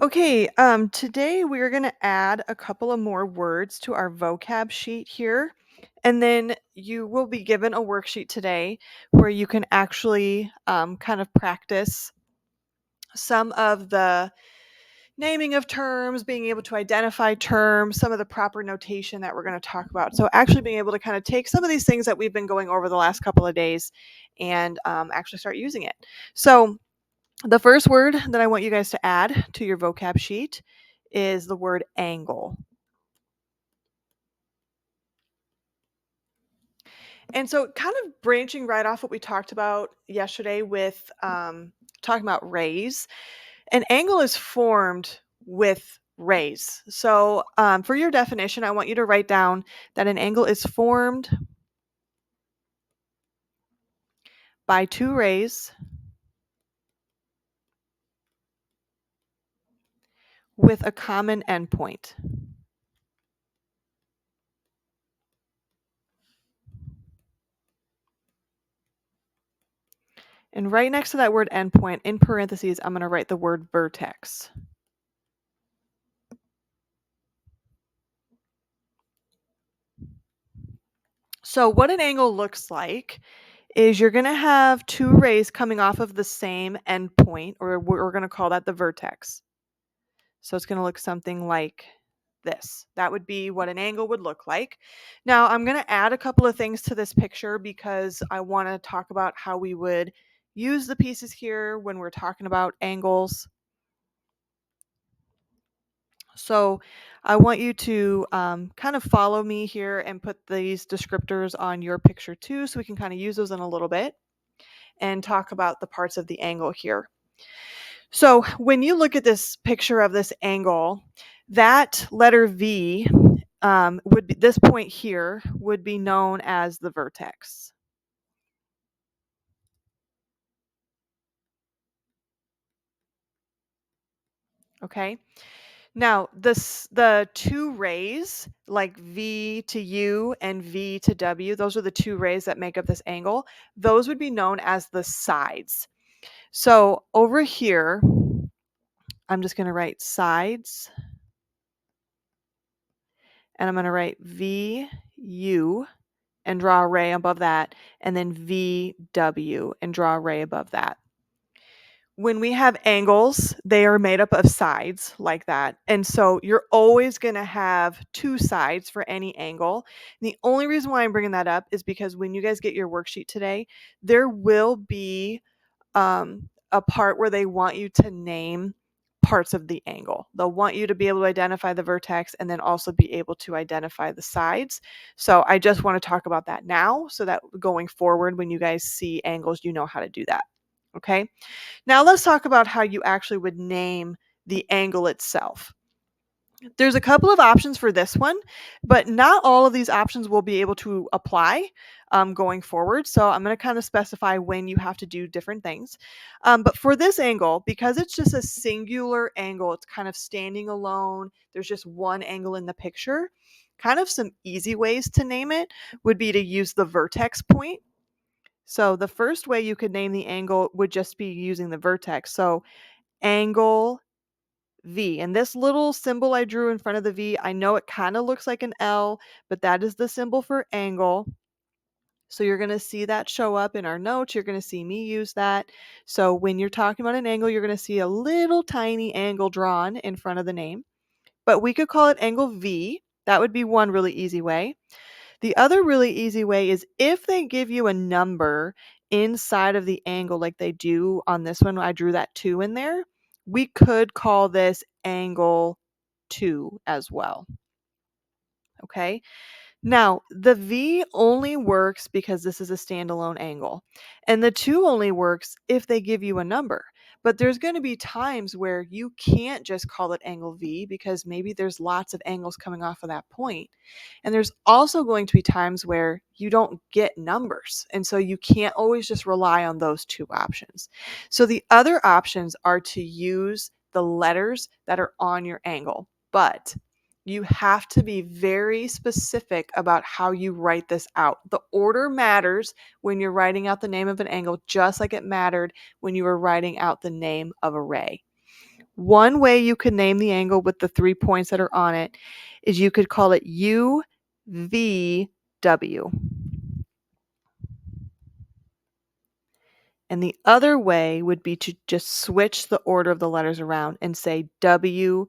Okay, today we're going to add a couple of more words to our vocab sheet here. And then you will be given a worksheet today where you can actually kind of practice some of the naming of terms, being able to identify terms, some of the proper notation that we're going to talk about. So, actually being able to kind of take some of these things that we've been going over the last couple of days and actually start using it. So, the first word that I want you guys to add to your vocab sheet is the word angle. And so, kind of branching right off what we talked about yesterday with talking about rays, an angle is formed with rays. So, for your definition, I want you to write down that an angle is formed by two rays with a common endpoint. And right next to that word endpoint, in parentheses, I'm going to write the word vertex. So what an angle looks like is you're going to have two rays coming off of the same endpoint, or we're going to call that the vertex. So it's going to look something like this. That would be what an angle would look like. Now I'm going to add a couple of things to this picture because I want to talk about how we would use the pieces here when we're talking about angles. So I want you to kind of follow me here and put these descriptors on your picture too, so we can kind of use those in a little bit and talk about the parts of the angle here. So when you look at this picture of this angle, that letter V would be, this point here would be known as the vertex. Okay. Now, the two rays, like V to U and V to W, those are the two rays that make up this angle. Those would be known as the sides. So over here, I'm just going to write sides, and I'm going to write VU and draw a ray above that, and then VW and draw a ray above that. When we have angles, they are made up of sides like that. And so you're always going to have two sides for any angle. And the only reason why I'm bringing that up is because when you guys get your worksheet today, there will be a part where they want you to name parts of the angle. They'll want you to be able to identify the vertex and then also be able to identify the sides. So I just want to talk about that now so that going forward, when you guys see angles, you know how to do that. Okay. Now let's talk about how you actually would name the angle itself. There's a couple of options for this one, but not all of these options will be able to apply going forward. So I'm going to kind of specify when you have to do different things. But for this angle, because it's just a singular angle, it's kind of standing alone, there's just one angle in the picture, kind of some easy ways to name it would be to use the vertex point. So the first way you could name the angle would just be using the vertex. So angle V. And this little symbol I drew in front of the V, I know it kind of looks like an L, but that is the symbol for angle. So you're going to see that show up in our notes. You're going to see me use that. So when you're talking about an angle, you're going to see a little tiny angle drawn in front of the name. But we could call it angle V. That would be one really easy way. The other really easy way is if they give you a number inside of the angle like they do on this one, I drew that 2 in there, we could call this angle 2 as well. Okay. Now, the V only works because this is a standalone angle, and the 2 only works if they give you a number. But there's going to be times where you can't just call it angle V because maybe there's lots of angles coming off of that point. And there's also going to be times where you don't get numbers, and so you can't always just rely on those 2 options. So the other options are to use the letters that are on your angle, but you have to be very specific about how you write this out. The order matters when you're writing out the name of an angle, just like it mattered when you were writing out the name of a ray. One way you could name the angle with the 3 points that are on it is you could call it UVW. And the other way would be to just switch the order of the letters around and say WVU.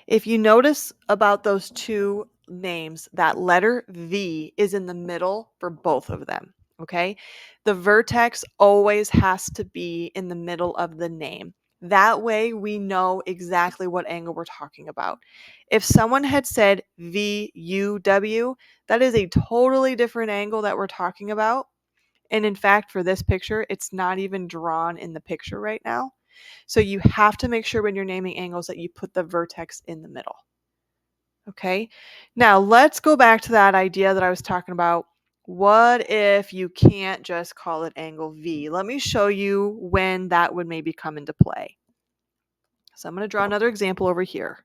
If you notice about those two names, that letter V is in the middle for both of them, okay? The vertex always has to be in the middle of the name. That way we know exactly what angle we're talking about. If someone had said VUW, that is a totally different angle that we're talking about. And in fact, for this picture, it's not even drawn in the picture right now. So you have to make sure when you're naming angles that you put the vertex in the middle. Okay, now let's go back to that idea that I was talking about. What if you can't just call it angle V? Let me show you when that would maybe come into play. So I'm going to draw another example over here.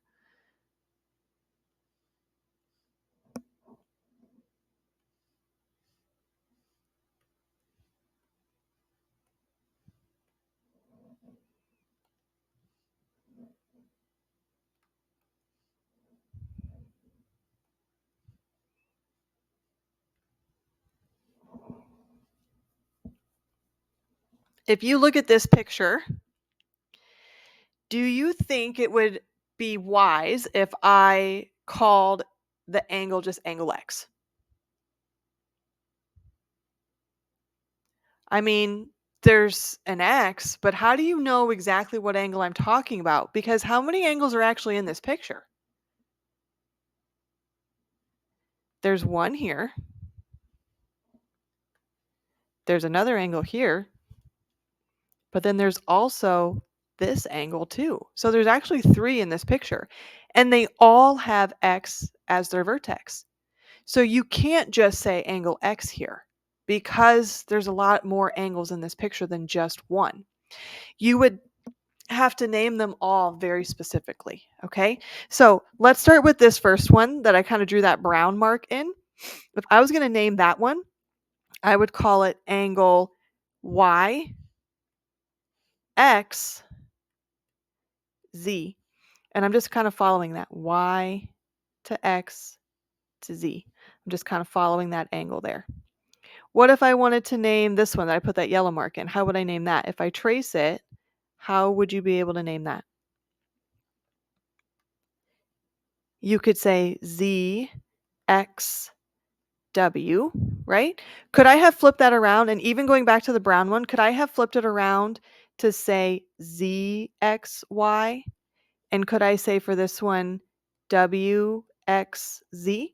If you look at this picture, do you think it would be wise if I called the angle just angle X? I mean, there's an X, but how do you know exactly what angle I'm talking about? Because how many angles are actually in this picture? There's one here. There's another angle here. But then there's also this angle too. So there's actually 3 in this picture. And they all have X as their vertex. So you can't just say angle X here because there's a lot more angles in this picture than just one. You would have to name them all very specifically, okay? So let's start with this first one that I kind of drew that brown mark in. If I was going to name that one, I would call it angle Y, X, Z. And I'm just kind of following that Y to X to Z. I'm just kind of following that angle there. What if I wanted to name this one that I put that yellow mark in? How would I name that? If I trace it, how would you be able to name that? You could say Z, X, W, right? Could I have flipped that around? And even going back to the brown one, could I have flipped it around to say Z, X, Y? And could I say for this one, W, X, Z?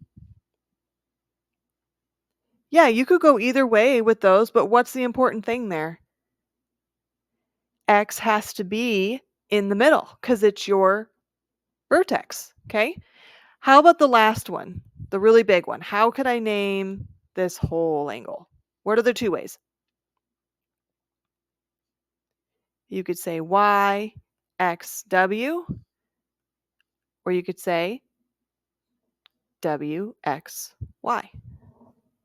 Yeah, you could go either way with those, but what's the important thing there? X has to be in the middle because it's your vertex, okay? How about the last one, the really big one? How could I name this whole angle? What are the 2 ways? You could say Y, X, W, or you could say W, X, Y.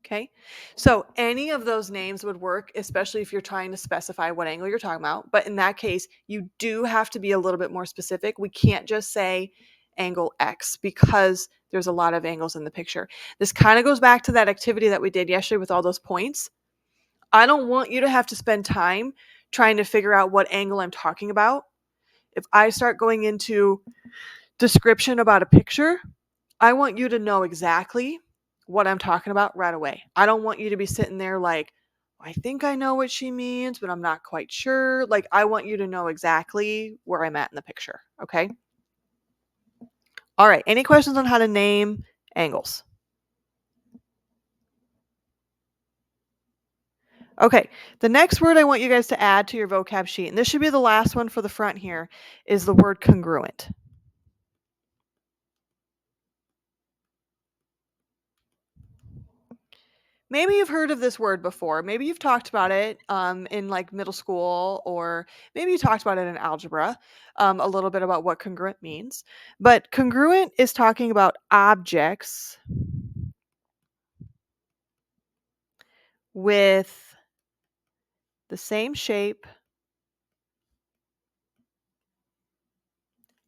Okay, so any of those names would work, especially if you're trying to specify what angle you're talking about. But in that case, you do have to be a little bit more specific. We can't just say angle X because there's a lot of angles in the picture. This kind of goes back to that activity that we did yesterday with all those points. I don't want you to have to spend time trying to figure out what angle I'm talking about. If I start going into description about a picture, I want you to know exactly what I'm talking about right away. I don't want you to be sitting there like, I think I know what she means, but I'm not quite sure. Like, I want you to know exactly where I'm at in the picture. Okay. All right. Any questions on how to name angles? Okay. The next word I want you guys to add to your vocab sheet, and this should be the last one for the front here, is the word congruent. Maybe you've heard of this word before. Maybe you've talked about it in like middle school, or maybe you talked about it in algebra, a little bit about what congruent means. But congruent is talking about objects with the same shape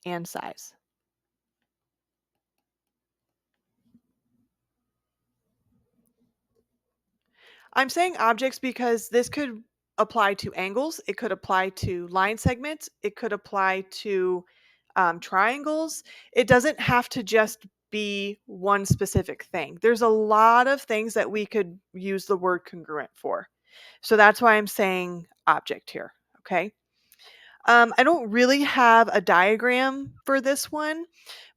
and size. I'm saying objects because this could apply to angles, it could apply to line segments, it could apply to triangles. It doesn't have to just be one specific thing. There's a lot of things that we could use the word congruent for. So that's why I'm saying object here. Okay. I don't really have a diagram for this one,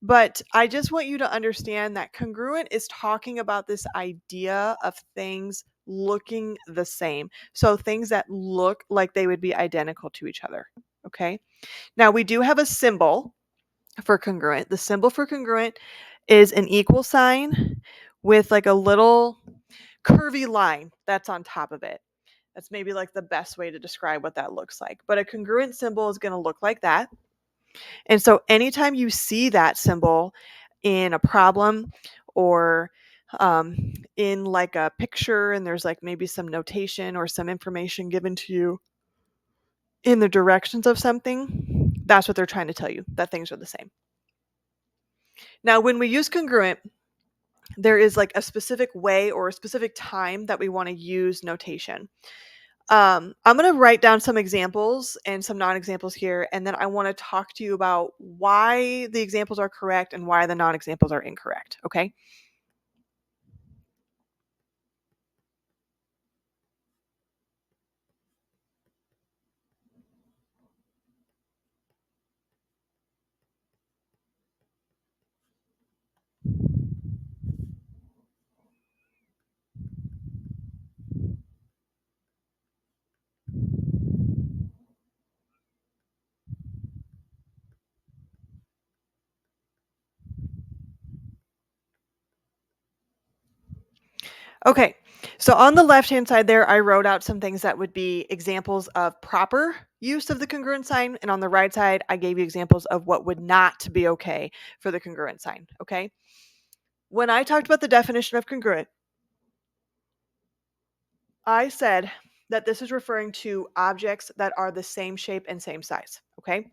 but I just want you to understand that congruent is talking about this idea of things looking the same. So things that look like they would be identical to each other. Okay. Now we do have a symbol for congruent. The symbol for congruent is an equal sign with like a little curvy line that's on top of it. That's maybe like the best way to describe what that looks like. But a congruent symbol is going to look like that. And so anytime you see that symbol in a problem or in like a picture and there's like maybe some notation or some information given to you in the directions of something, that's what they're trying to tell you, that things are the same. Now, when we use congruent, there is like a specific way or a specific time that we want to use notation. I'm going to write down some examples and some non-examples here, and then I want to talk to you about why the examples are correct and why the non-examples are incorrect, okay? Okay, so on the left-hand side there, I wrote out some things that would be examples of proper use of the congruent sign, and on the right side, I gave you examples of what would not be okay for the congruent sign, okay? When I talked about the definition of congruent, I said that this is referring to objects that are the same shape and same size, okay?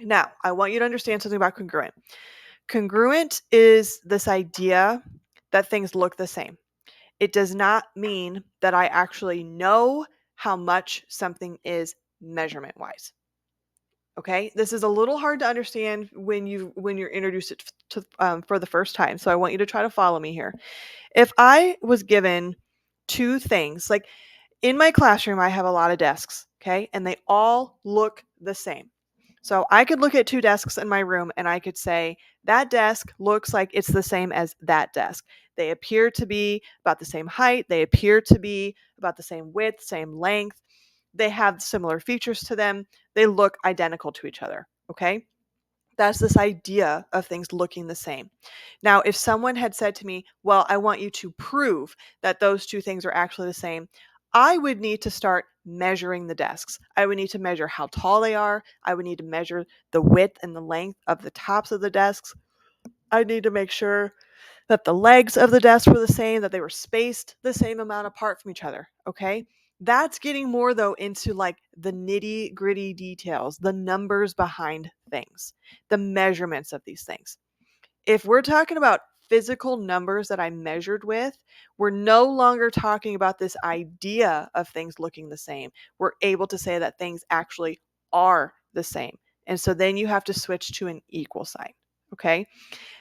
Now, I want you to understand something about congruent. Congruent is this idea that things look the same. It does not mean that I actually know how much something is measurement wise. Okay, this is a little hard to understand when you're introduced it for the first time. So I want you to try to follow me here. If I was given two things, like in my classroom, I have a lot of desks, okay, and they all look the same. So I could look at two desks in my room and I could say, that desk looks like it's the same as that desk. They appear to be about the same height. They appear to be about the same width, same length. They have similar features to them. They look identical to each other. Okay. That's this idea of things looking the same. Now, if someone had said to me, well, I want you to prove that those two things are actually the same, I would need to start measuring the desks. I would need to measure how tall they are. I would need to measure the width and the length of the tops of the desks. I need to make sure that the legs of the desk were the same, that they were spaced the same amount apart from each other. Okay. That's getting more though into like the nitty gritty details, the numbers behind things, the measurements of these things. If we're talking about physical numbers that I measured with, we're no longer talking about this idea of things looking the same. We're able to say that things actually are the same. And so then you have to switch to an equal sign. Okay.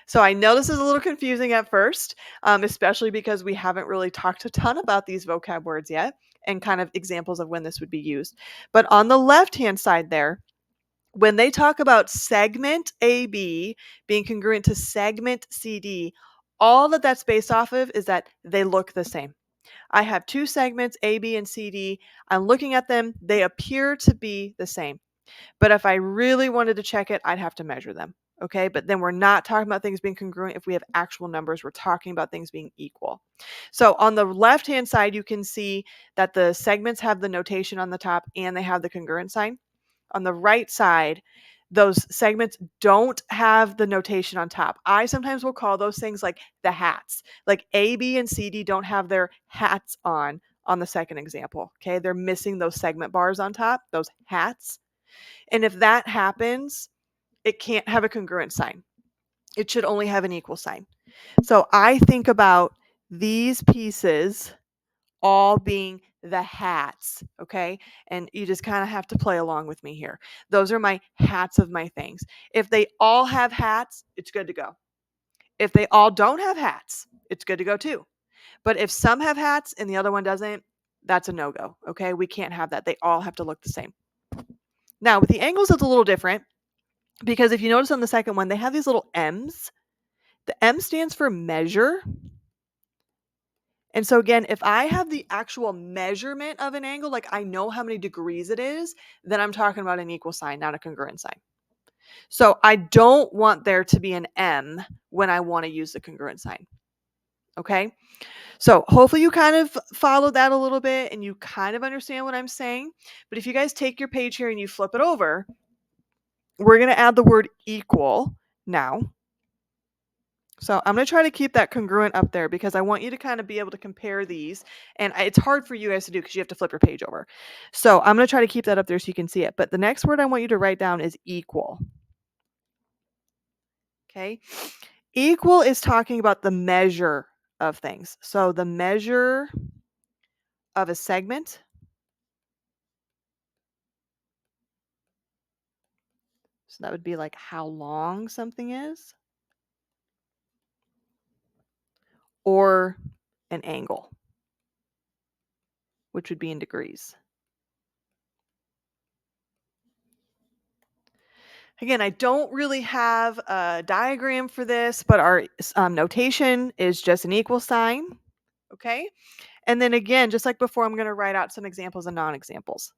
So I know this is a little confusing at first, especially because we haven't really talked a ton about these vocab words yet and kind of examples of when this would be used. But on the left-hand side there, when they talk about segment AB being congruent to segment CD, all that that's based off of is that they look the same. I have two segments, AB and CD. I'm looking at them. They appear to be the same. But if I really wanted to check it, I'd have to measure them. Okay. But then we're not talking about things being congruent if we have actual numbers. We're talking about things being equal. So on the left hand side, you can see that the segments have the notation on the top and they have the congruent sign. On the right side, those segments don't have the notation on top. I sometimes will call those things like the hats. Like A, B, and C, D don't have their hats on on the second example. Okay, they're missing those segment bars on top, those hats. And if that happens, it can't have a congruent sign. It should only have an equal sign. So I think about these pieces all being the hats, okay? And you just kind of have to play along with me here. Those are my hats of my things. If they all have hats, it's good to go. If they all don't have hats, it's good to go too. But if some have hats and the other one doesn't, that's a no-go, okay? We can't have that. They all have to look the same. Now, with the angles, it's a little different because if you notice on the second one, they have these little M's. The M stands for measure. And so again, if I have the actual measurement of an angle, like I know how many degrees it is, then I'm talking about an equal sign, not a congruent sign. So I don't want there to be an M when I want to use the congruent sign. Okay? So hopefully you kind of follow that a little bit and you kind of understand what I'm saying. But if you guys take your page here and you flip it over, we're going to add the word equal now. So I'm going to try to keep that congruent up there because I want you to kind of be able to compare these. And it's hard for you guys to do because you have to flip your page over. So I'm going to try to keep that up there so you can see it. But the next word I want you to write down is equal. Okay. Equal is talking about the measure of things. So the measure of a segment. So that would be like how long something is. Or an angle, which would be in degrees. Again, I don't really have a diagram for this, but our notation is just an equal sign, okay? And then again, just like before, I'm going to write out some examples and non-examples.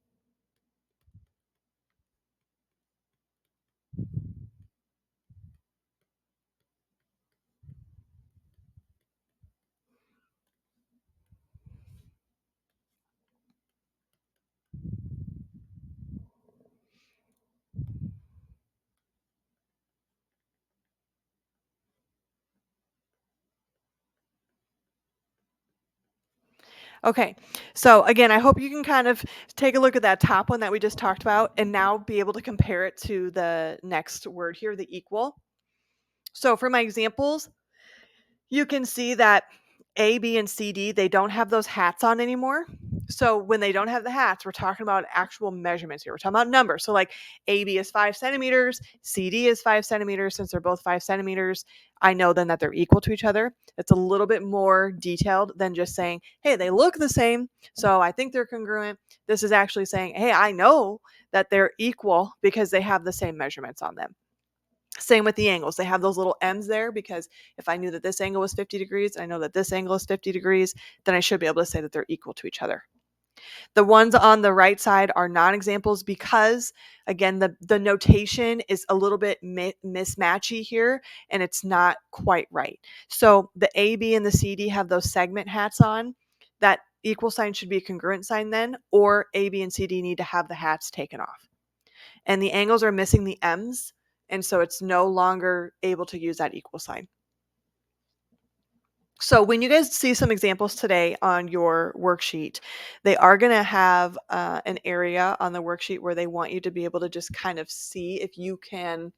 Okay, so again, I hope you can kind of take a look at that top one that we just talked about and now be able to compare it to the next word here, the equal. So for my examples, you can see that A, B, and C, D, they don't have those hats on anymore. So when they don't have the hats, we're talking about actual measurements here. We're talking about numbers. So like AB is 5 centimeters, CD is 5 centimeters. Since they're both 5 centimeters, I know then that they're equal to each other. It's a little bit more detailed than just saying, hey, they look the same, so I think they're congruent. This is actually saying, hey, I know that they're equal because they have the same measurements on them. Same with the angles. They have those little M's there because if I knew that this angle was 50 degrees, I know that this angle is 50 degrees, then I should be able to say that they're equal to each other. The ones on the right side are non-examples because, again, the notation is a little bit mismatchy here and it's not quite right. So the A, B, and the C, D have those segment hats on. That equal sign should be a congruent sign then, or A, B, and C, D need to have the hats taken off. And the angles are missing the M's, and so it's no longer able to use that equal sign. So when you guys see some examples today on your worksheet, they are going to have an area on the worksheet where they want you to be able to just kind of see if you can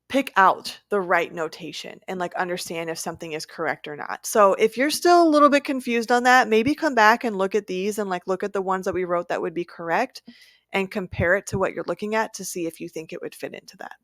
pick out the right notation and like understand if something is correct or not. So if you're still a little bit confused on that, maybe come back and look at these and like look at the ones that we wrote that would be correct and compare it to what you're looking at to see if you think it would fit into that.